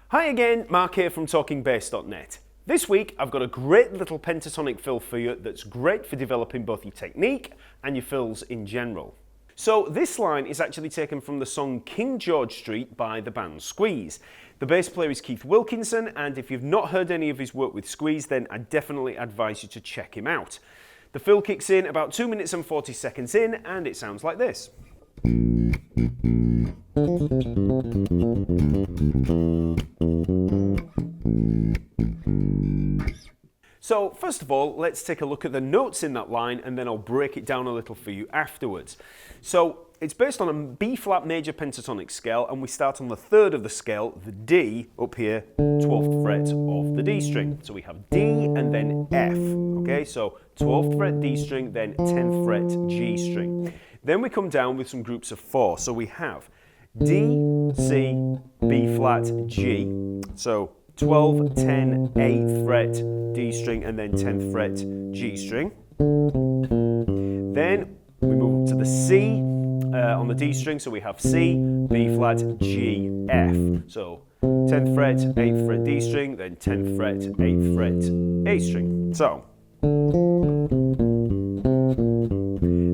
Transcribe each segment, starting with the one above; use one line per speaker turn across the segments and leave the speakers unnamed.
Hi again, Mark here from Talkingbass.net. This week I've got a great little pentatonic fill for you that's great for developing both your technique and your fills in general. So this line is actually taken from the song King George Street by the band Squeeze. The bass player is Keith Wilkinson, and if you've not heard any of his work with Squeeze, then I definitely advise you to check him out. The fill kicks in about 2 minutes and 40 seconds in, and it sounds like this. So first of all, let's take a look at the notes in that line, and then I'll break it down a little for you afterwards. So it's based on a B-flat major pentatonic scale, and we start on the third of the scale, the D, up here, 12th fret of the D string. So we have D and then F, okay? So 12th fret D string, then 10th fret G string. Then we come down with some groups of 4. So we have D, C, B-flat, G. So 12, 10, 8th fret D string, and then 10th fret G string. Then we move up to the C on the D string, so we have C, B flat, G, F. So 10th fret, 8th fret D string, then 10th fret, 8th fret A string. So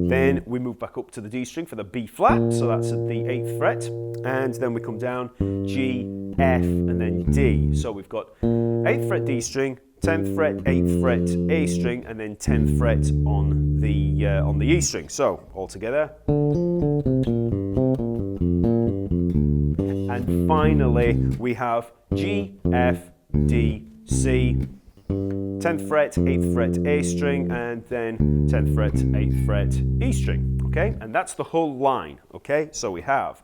then we move back up to the D string for the B flat, so that's at the 8th fret, and then we come down G, F, and then D. So we've got 8th fret D string, 10th fret, 8th fret A string, and then 10th fret on the E string. So all together. And finally we have G, F, D, C, 10th fret, 8th fret A string, and then 10th fret, 8th fret E string. Okay, and that's the whole line. Okay, so we have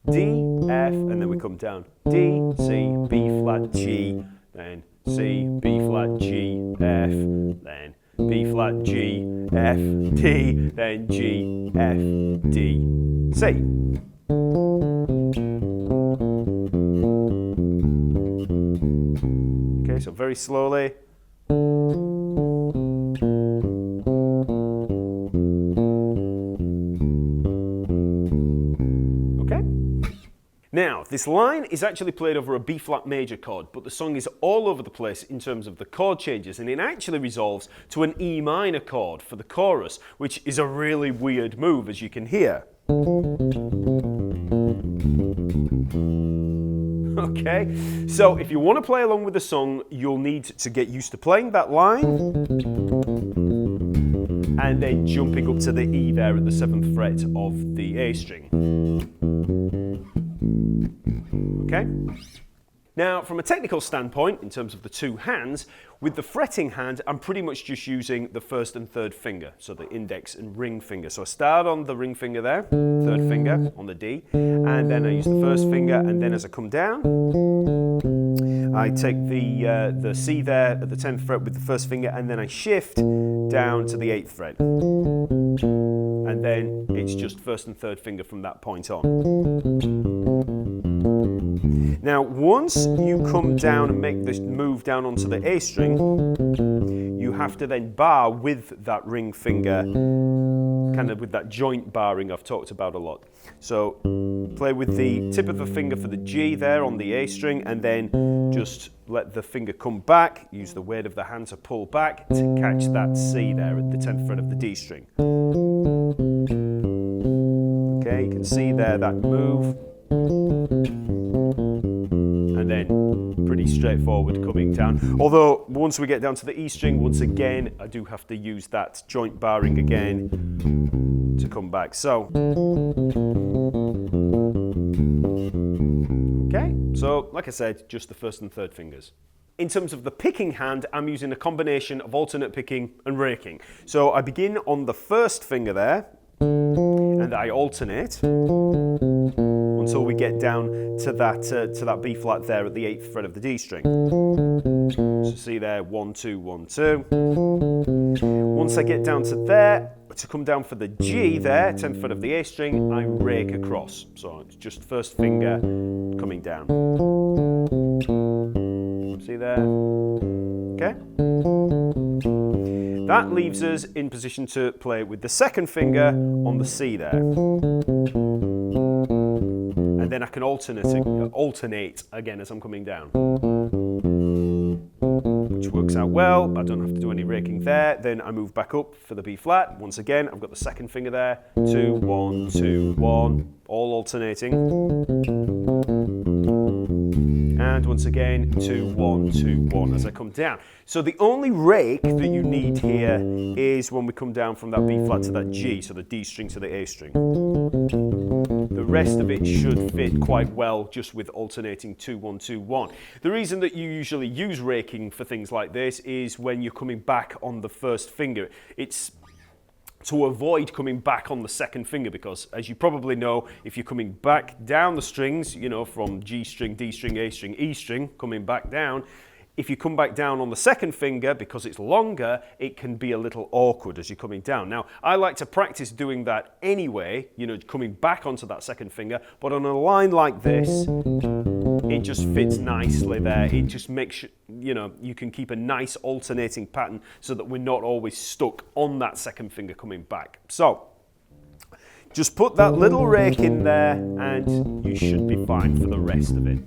D, F, and then we come down D, C, B flat, G, then C, B flat, G, F, then B flat, G, F, D, then G, F, D, C. Okay, so very slowly. Now, this line is actually played over a B-flat major chord, but the song is all over the place in terms of the chord changes, and it actually resolves to an E minor chord for the chorus, which is a really weird move, as you can hear. Okay, so if you want to play along with the song, you'll need to get used to playing that line, and then jumping up to the E there at the 7th fret of the A string. Okay? Now, from a technical standpoint, in terms of the two hands, with the fretting hand, I'm pretty much just using the first and third finger, so the index and ring finger. So I start on the ring finger there, third finger on the D, and then I use the first finger, and then as I come down, I take the C there at the 10th fret with the first finger, and then I shift down to the 8th fret. And then it's just first and third finger from that point on. Now, once you come down and make this move down onto the A string, you have to then bar with that ring finger, kind of with that joint barring I've talked about a lot. So play with the tip of the finger for the G there on the A string, and then just let the finger come back, use the weight of the hand to pull back to catch that C there at the 10th fret of the D string. Okay, you can see there that move. And then pretty straightforward coming down. Although once we get down to the E string, once again, I do have to use that joint barring again to come back. So, okay, so like I said, just the first and third fingers. In terms of the picking hand, I'm using a combination of alternate picking and raking. So I begin on the first finger there, and I alternate until we get down to that B flat there at the 8th fret of the D string. So see there, 1, 2, 1, 2. Once I get down to there, to come down for the G there, 10th fret of the A string, I rake across. So it's just first finger coming down. See there? Okay? That leaves us in position to play with the second finger on the C there. And then I can alternate again as I'm coming down, which works out well. I don't have to do any raking there. Then I move back up for the B flat. Once again, I've got the second finger there. 2, 1, 2, 1, all alternating. And once again, 2, 1, 2, 1 as I come down. So the only rake that you need here is when we come down from that B flat to that G, so the D string to the A string. The rest of it should fit quite well just with alternating 2, 1, 2, 1. The reason that you usually use raking for things like this is when you're coming back on the first finger. It's to avoid coming back on the second finger, because as you probably know, if you're coming back down the strings, you know, from G string, D string, A string, E string, coming back down, if you come back down on the second finger, because it's longer, it can be a little awkward as you're coming down. Now, I like to practice doing that anyway, you know, coming back onto that second finger, but on a line like this, it just fits nicely there. It just makes, you know, you can keep a nice alternating pattern so that we're not always stuck on that second finger coming back. So, just put that little rake in there and you should be fine for the rest of it.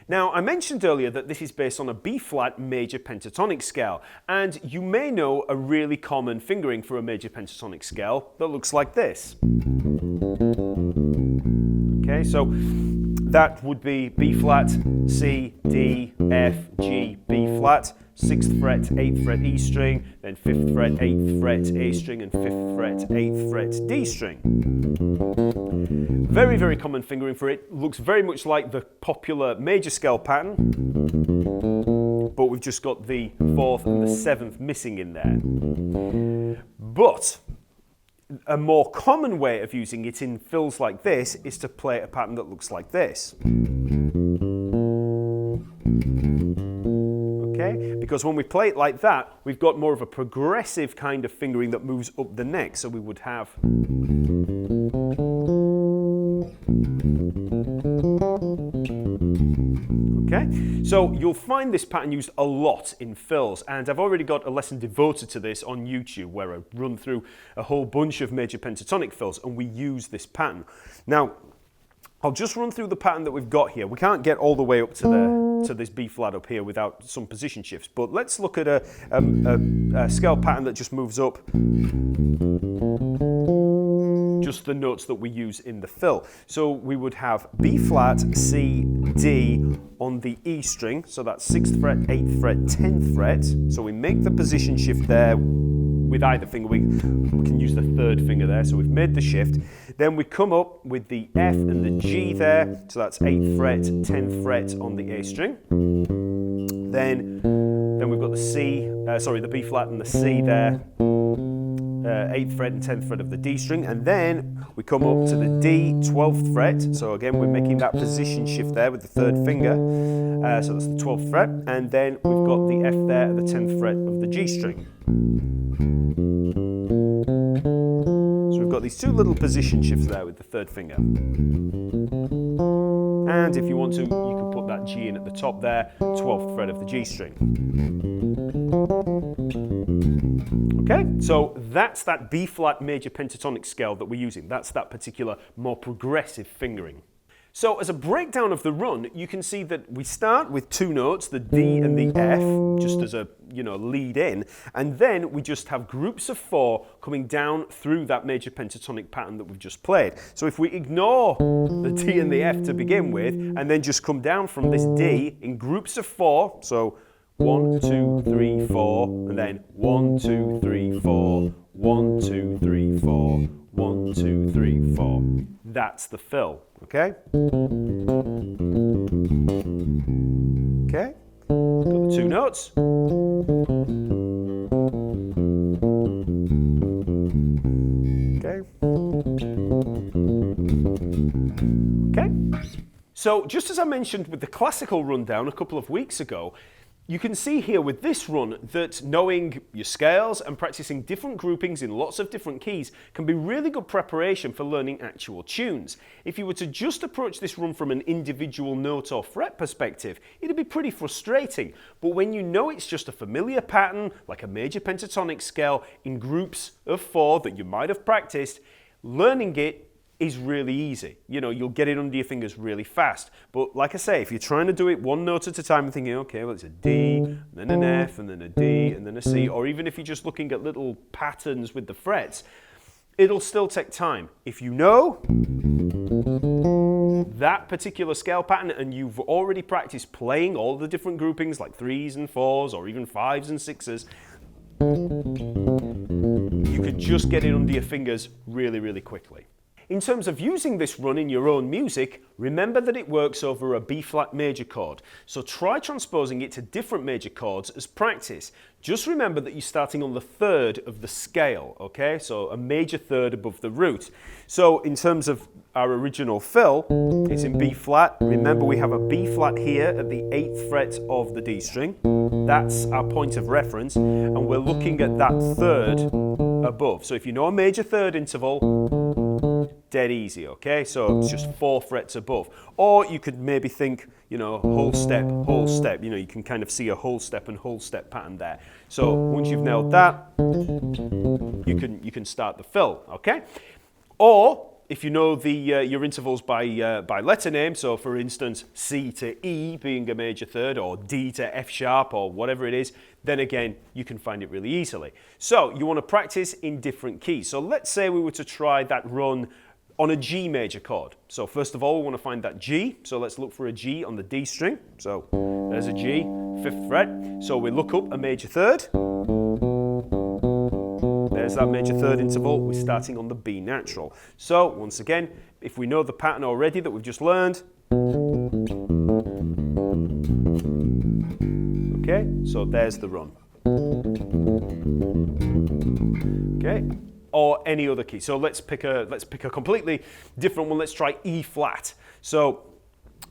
Now, I mentioned earlier that this is based on a B-flat major pentatonic scale, and you may know a really common fingering for a major pentatonic scale that looks like this. Okay, so that would be B-flat, C, D, F, G, B-flat, 6th fret, 8th fret E string, then 5th fret, 8th fret A string, and 5th fret, 8th fret D string. Very, very common fingering for it. Looks very much like the popular major scale pattern, but we've just got the 4th and the 7th missing in there. But a more common way of using it in fills like this is to play a pattern that looks like this. Okay? Because when we play it like that, we've got more of a progressive kind of fingering that moves up the neck. So we would have... Okay, so you'll find this pattern used a lot in fills, and I've already got a lesson devoted to this on YouTube where I run through a whole bunch of major pentatonic fills and we use this pattern. Now, I'll just run through the pattern that we've got here. We can't get all the way up to this B flat up here without some position shifts, but let's look at a scale pattern that just moves up just the notes that we use in the fill. So we would have B flat, C, D on the E string, so that's 6th fret, 8th fret, 10th fret. So we make the position shift there with either finger. We can use the 3rd finger there, so we've made the shift. Then we come up with the F and the G there, so that's 8th fret, 10th fret on the A string. Then we've got the C, the B flat and the C there. 8th fret and 10th fret of the D string, and then we come up to the D, 12th fret, so again we're making that position shift there with the 3rd finger, so that's the 12th fret, and then we've got the F there at the 10th fret of the G string. So we've got these two little position shifts there with the 3rd finger. And if you want to, you can put that G in at the top there, 12th fret of the G string. Okay, so that's that B-flat major pentatonic scale that we're using. That's that particular more progressive fingering. So as a breakdown of the run, you can see that we start with two notes, the D and the F, just as a lead in, and then we just have groups of 4 coming down through that major pentatonic pattern that we've just played. So if we ignore the D and the F to begin with, and then just come down from this D in groups of 4, so 1, 2, 3, 4, and then 1, 2, 3, 4, 1, 2, 3, 4, 1, 2, 3, 4. That's the fill, okay? Okay, got the 2 notes. Okay. Okay. So just as I mentioned with the classical rundown a couple of weeks ago, You can see here with this run that knowing your scales and practicing different groupings in lots of different keys can be really good preparation for learning actual tunes. If you were to just approach this run from an individual note or fret perspective, it'd be pretty frustrating. But when you know it's just a familiar pattern, like a major pentatonic scale in groups of 4 that you might have practiced, learning it is really easy. You know, you'll get it under your fingers really fast. But like I say, if you're trying to do it one note at a time and thinking, okay, well, it's a D, and then an F, and then a D, and then a C, or even if you're just looking at little patterns with the frets, it'll still take time. If you know that particular scale pattern and you've already practiced playing all the different groupings like 3s and 4s or even 5s and 6s, you could just get it under your fingers really, really quickly. In terms of using this run in your own music, remember that it works over a B-flat major chord. So try transposing it to different major chords as practice. Just remember that you're starting on the 3rd of the scale, okay? So a major 3rd above the root. So in terms of our original fill, it's in B-flat. Remember we have a B-flat here at the 8th fret of the D string. That's our point of reference, and we're looking at that 3rd above. So if you know a major 3rd interval, dead easy, okay? So it's just 4 frets above. Or you could maybe think, you know, whole step, you know, you can kind of see a whole step and whole step pattern there. So once you've nailed that, you can start the fill, okay? Or if you know the your intervals by letter name, so for instance, C to E being a major 3rd, or D to F sharp, or whatever it is, then again, you can find it really easily. So you want to practice in different keys. So let's say we were to try that run on a G major chord. So first of all, we want to find that G. So let's look for a G on the D string. So there's a G, 5th fret. So we look up a major 3rd. There's that major 3rd interval. We're starting on the B natural. So once again, if we know the pattern already that we've just learned, okay, so there's the run. Okay, or any other key. So let's pick a completely different one. Let's try E flat. So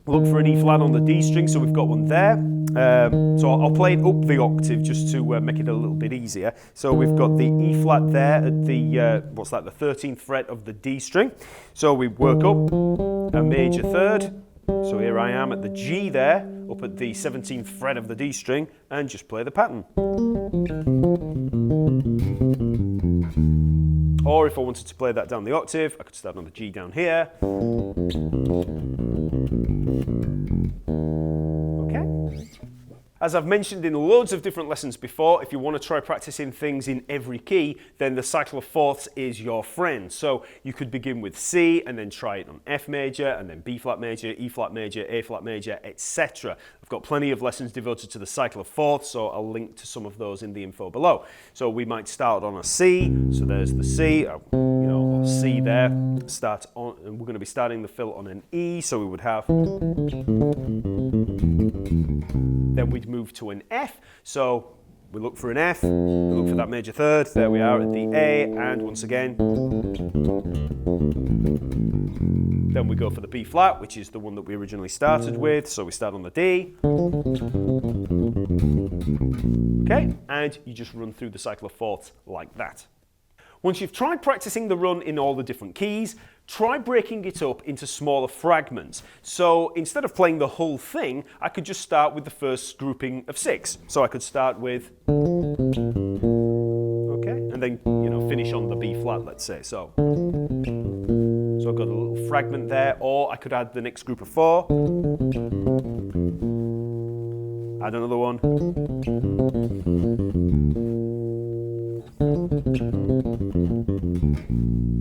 look for an E flat on the D string. So we've got one there. So I'll play it up the octave just to make it a little bit easier. So we've got the E flat there at the what's that? The 13th fret of the D string. So we work up a major 3rd. So here I am at the G there, up at the 17th fret of the D string, and just play the pattern. Or if I wanted to play that down the octave, I could start on the G down here. Okay. As I've mentioned in loads of different lessons before, if you want to try practicing things in every key, then the cycle of fourths is your friend. So you could begin with C and then try it on F major, and then B flat major, E flat major, A flat major, etc. I've got plenty of lessons devoted to the cycle of fourths, so I'll link to some of those in the info below. So we might start on a C, so there's the C, or C there, start on, and we're going to be starting the fill on an E, so we would have, then we'd move to an F, so we look for an F, we look for that major 3rd, there we are at the A, and once again, then we go for the B flat, which is the one that we originally started with, so we start on the D. Okay, and you just run through the cycle of fourths like that. Once you've tried practicing the run in all the different keys, try breaking it up into smaller fragments. So instead of playing the whole thing, I could just start with the first grouping of 6. So I could start with, okay, and then finish on the B flat, let's say. So I've got a little fragment there, or I could add the next group of 4. Add another one.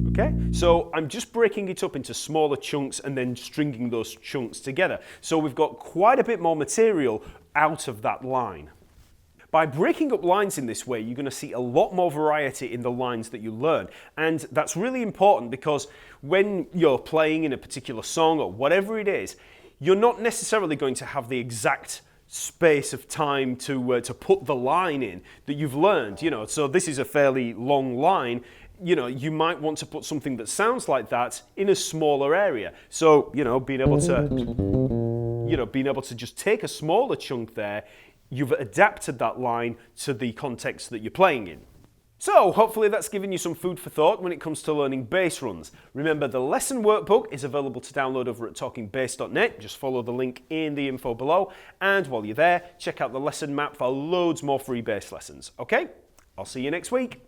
Okay, so I'm just breaking it up into smaller chunks and then stringing those chunks together. So we've got quite a bit more material out of that line. By breaking up lines in this way, you're going to see a lot more variety in the lines that you learn. And that's really important because when you're playing in a particular song or whatever it is, you're not necessarily going to have the exact space of time to put the line in that you've learned. So this is a fairly long line. You might want to put something that sounds like that in a smaller area. So, being able to just take a smaller chunk there you've adapted that line to the context that you're playing in. So, hopefully that's given you some food for thought when it comes to learning bass runs. Remember, the lesson workbook is available to download over at talkingbass.net. Just follow the link in the info below. And while you're there, check out the lesson map for loads more free bass lessons. Okay? I'll see you next week.